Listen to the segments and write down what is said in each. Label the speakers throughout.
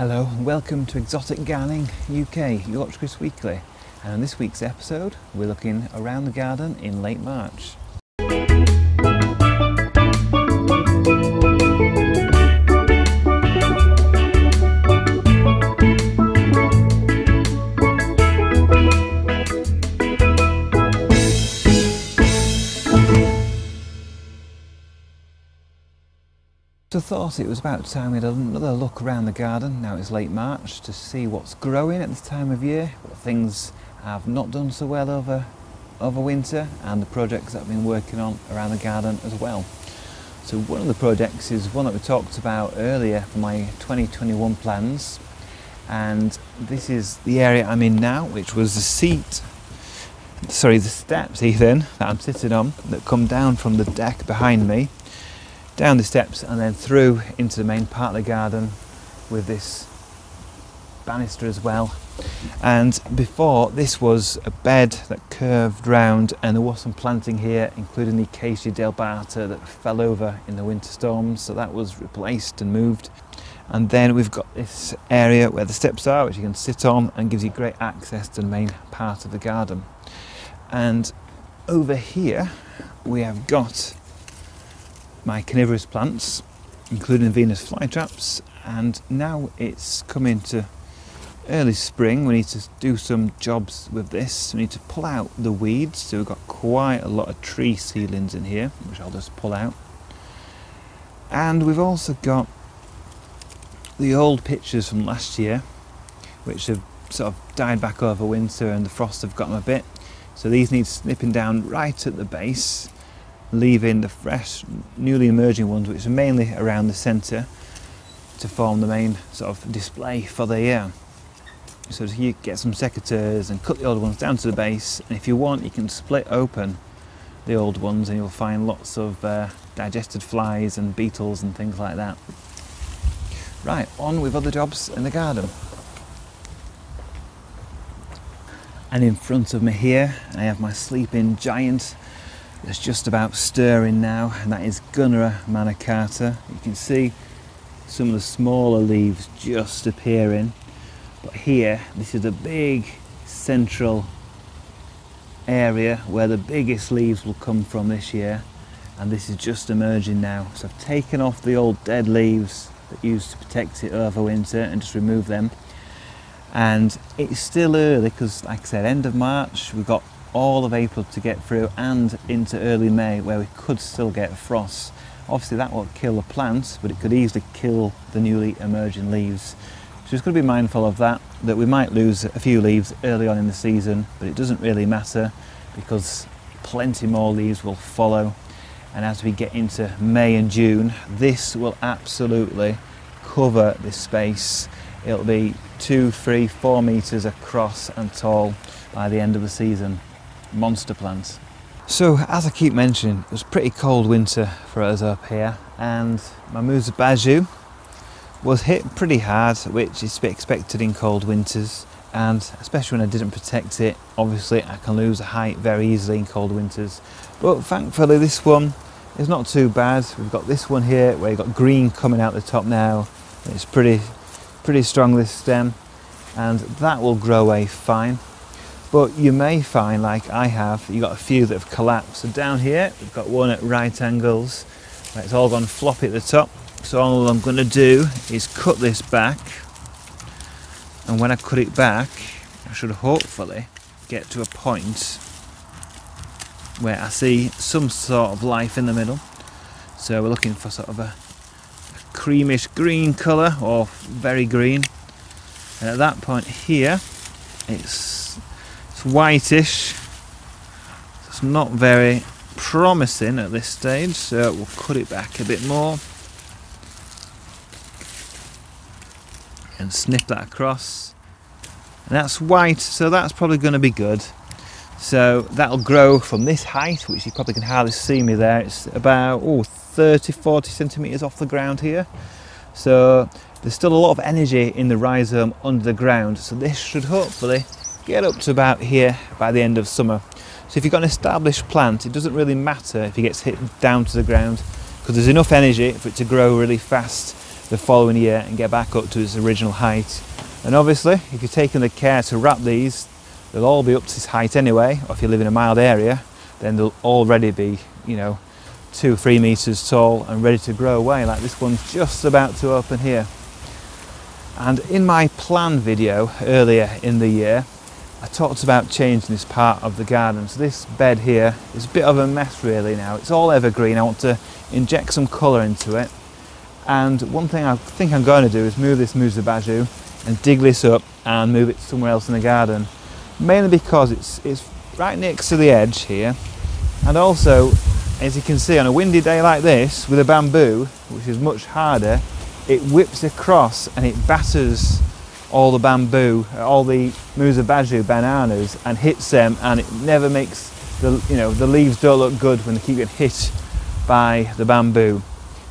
Speaker 1: Hello and welcome to Exotic Gardening UK, Yorkshire Kris Weekly, and in this week's episode we're looking around the garden in late March. So I thought it was about time we had another look around the garden. Now it's late March, to see what's growing at this time of year, what things have not done so well over winter, and the projects that I've been working on around the garden as well. So one of the projects is one that we talked about earlier for my 2021 plans, and this is the area I'm in now, which was the steps even that I'm sitting on that come down from the deck behind me, down the steps and then through into the main part of the garden with this banister as well. And before, this was a bed that curved round, and there was some planting here, including the acacia delbata that fell over in the winter storms, so that was replaced and moved. And then we've got this area where the steps are, which you can sit on and gives you great access to the main part of the garden. And over here we have got my carnivorous plants, including Venus flytraps, and now it's coming to early spring. We need to do some jobs with this. We need to pull out the weeds, so we've got quite a lot of tree seedlings in here, which I'll just pull out. And we've also got the old pictures from last year, which have sort of died back over winter and the frosts have got them a bit, so these need snipping down right at the base, leaving the fresh, newly emerging ones, which are mainly around the centre, to form the main sort of display for the year. So you get some secateurs and cut the old ones down to the base, and if you want you can split open the old ones and you'll find lots of digested flies and beetles and things like that. Right, on with other jobs in the garden. And in front of me here I have my sleeping giant. It's just about stirring now, and that is Gunnera manicata. You can see some of the smaller leaves just appearing, but here this is a big central area where the biggest leaves will come from this year, and this is just emerging now. So I've taken off the old dead leaves that used to protect it over winter and just removed them, and it's still early because, like I said, end of March, we've got all of April to get through and into early May where we could still get frost. Obviously that won't kill the plants, but it could easily kill the newly emerging leaves. So just got to be mindful of that we might lose a few leaves early on in the season, but it doesn't really matter because plenty more leaves will follow. And as we get into May and June, this will absolutely cover this space. It'll be 2, 3, 4 metres across and tall by the end of the season. Monster plants. So as I keep mentioning, it was a pretty cold winter for us up here, and my Musa Baju was hit pretty hard, which is to be expected in cold winters, and especially when I didn't protect it. Obviously I can lose a height very easily in cold winters, but thankfully this one is not too bad. We've got this one here where you've got green coming out the top now. It's pretty strong, this stem, and that will grow away fine. But you may find, like I have, you've got a few that have collapsed. So down here, we've got one at right angles, where it's all gone floppy at the top. So all I'm going to do is cut this back, and when I cut it back, I should hopefully get to a point where I see some sort of life in the middle. So we're looking for sort of a creamish green colour, or very green. And at that point here, it's whitish. It's not very promising at this stage, so we'll cut it back a bit more and snip that across. And that's white, so that's probably going to be good. So that'll grow from this height, which you probably can hardly see me there. It's about 30-40 centimetres off the ground here. So there's still a lot of energy in the rhizome under the ground, so this should hopefully get up to about here by the end of summer. So if you've got an established plant, it doesn't really matter if it gets hit down to the ground, because there's enough energy for it to grow really fast the following year and get back up to its original height. And obviously, if you've taken the care to wrap these, they'll all be up to this height anyway, or if you live in a mild area, then they'll already be, you know, 2-3 meters tall and ready to grow away, like this one's just about to open here. And in my plan video earlier in the year, I talked about changing this part of the garden. So this bed here is a bit of a mess really now. It's all evergreen. I want to inject some colour into it. And one thing I think I'm going to do is move this Musa Baju and dig this up and move it somewhere else in the garden. Mainly because it's right next to the edge here. And also, as you can see, on a windy day like this, with a bamboo, which is much harder, it whips across and it batters all the bamboo, all the Musa Baju bananas, and hits them, and it never makes the, you know, the leaves don't look good when they keep getting hit by the bamboo.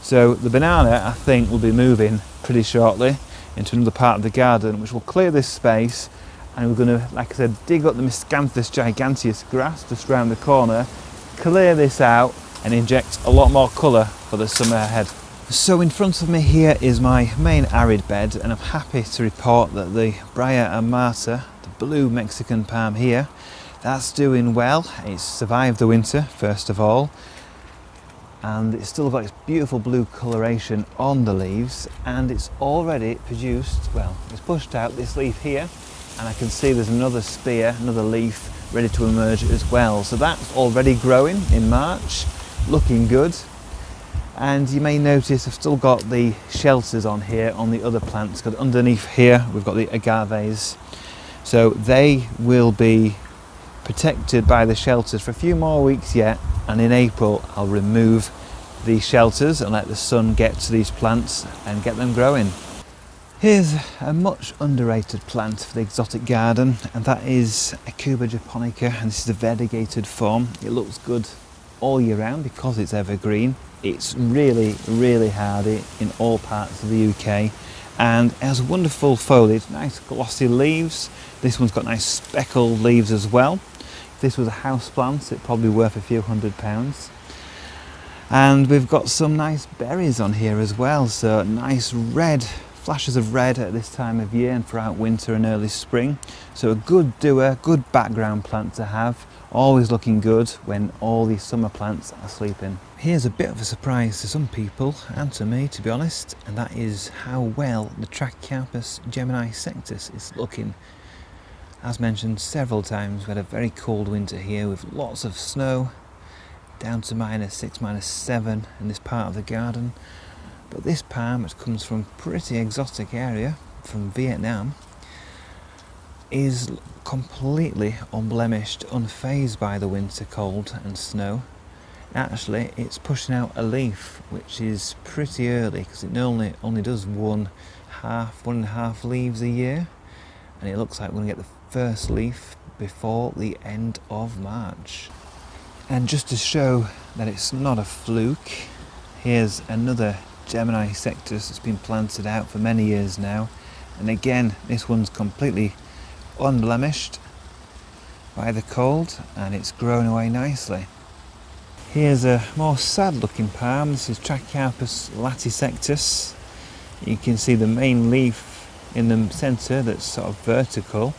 Speaker 1: So the banana, I think, will be moving pretty shortly into another part of the garden, which will clear this space, and we're going to, like I said, dig up the Miscanthus giganteus grass just around the corner, clear this out and inject a lot more colour for the summer ahead. So in front of me here is my main arid bed, and I'm happy to report that the Brea amata, the blue Mexican palm here, that's doing well. It's survived the winter first of all, and it's still got its beautiful blue coloration on the leaves, and it's already produced, well, it's pushed out this leaf here, and I can see there's another spear, another leaf ready to emerge as well. So that's already growing in March, looking good. And you may notice I've still got the shelters on here on the other plants, because underneath here we've got the agaves. So they will be protected by the shelters for a few more weeks yet, and in April I'll remove the shelters and let the sun get to these plants and get them growing. Here's a much underrated plant for the exotic garden, and that is Acuba japonica, and this is a variegated form. It looks good all year round because it's evergreen. It's really, really hardy in all parts of the UK, and it has wonderful foliage, nice glossy leaves. This one's got nice speckled leaves as well. If this was a house plant, it'd probably be worth a few £100s. And we've got some nice berries on here as well, so nice red, flashes of red at this time of year and throughout winter and early spring. So a good doer, good background plant to have, always looking good when all these summer plants are sleeping. Here's a bit of a surprise to some people, and to me to be honest, and that is how well the Trachycarpus Gemini sectus is looking. As mentioned several times, we had a very cold winter here with lots of snow, down to -6, -7 in this part of the garden. But this palm, which comes from a pretty exotic area, from Vietnam, is completely unblemished, unfazed by the winter cold and snow. Actually, it's pushing out a leaf, which is pretty early because it only does one and a half leaves a year, and it looks like we're going to get the first leaf before the end of March. And just to show that it's not a fluke, here's another Gemini sectus that's been planted out for many years now, and again this one's completely unblemished by the cold, and it's grown away nicely. Here's a more sad looking palm. This is Trachycarpus latisectus. You can see the main leaf in the centre that's sort of vertical.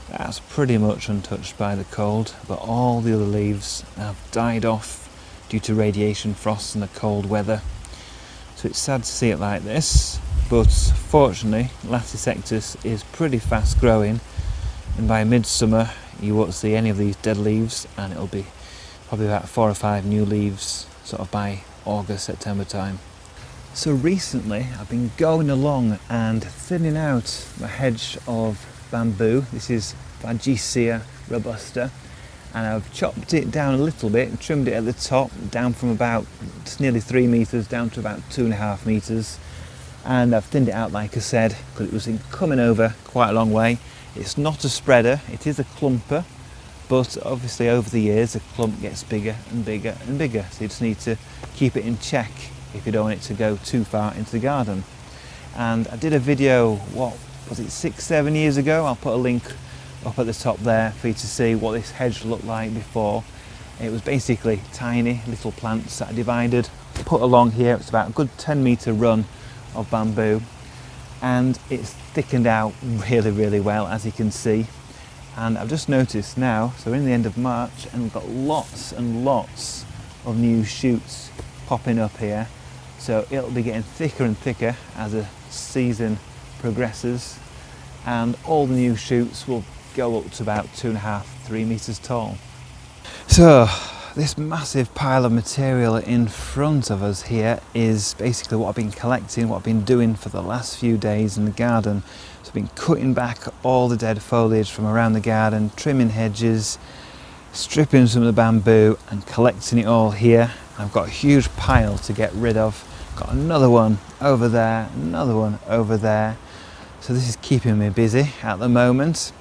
Speaker 1: That's pretty much untouched by the cold, but all the other leaves have died off due to radiation, frost and the cold weather. So it's sad to see it like this, but fortunately latisectus is pretty fast growing, and by midsummer you won't see any of these dead leaves, and it'll be probably about 4 or 5 new leaves sort of by August, September time. So recently I've been going along and thinning out my hedge of bamboo. This is Vagesia robusta, and I've chopped it down a little bit and trimmed it at the top down from about nearly 3 meters down to about 2.5 meters, and I've thinned it out like I said because it was coming over quite a long way. It's not a spreader, it is a clumper, but obviously over the years the clump gets bigger and bigger and bigger, so you just need to keep it in check if you don't want it to go too far into the garden. And I did a video, what was it, 6-7 years ago? I'll put a link up at the top there for you to see what this hedge looked like before. It was basically tiny little plants that I divided, put along here. It's about a good 10 metre run of bamboo, and it's thickened out really well, as you can see. And I've just noticed now, so we're in the end of March and we've got lots and lots of new shoots popping up here. So it'll be getting thicker and thicker as the season progresses, and all the new shoots will go up to about 2.5–3 meters tall. So this massive pile of material in front of us here is basically what I've been collecting, what I've been doing for the last few days in the garden. So I've been cutting back all the dead foliage from around the garden, trimming hedges, stripping some of the bamboo and collecting it all here. I've got a huge pile to get rid of. Got another one over there, another one over there. So this is keeping me busy at the moment.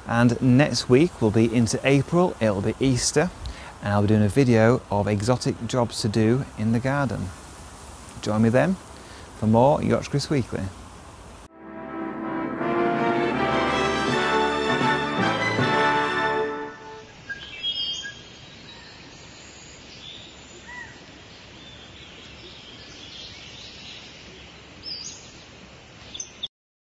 Speaker 1: And next week we'll be into April, it'll be Easter, and I'll be doing a video of exotic jobs to do in the garden. Join me then for more Yorkshire Kris Weekly.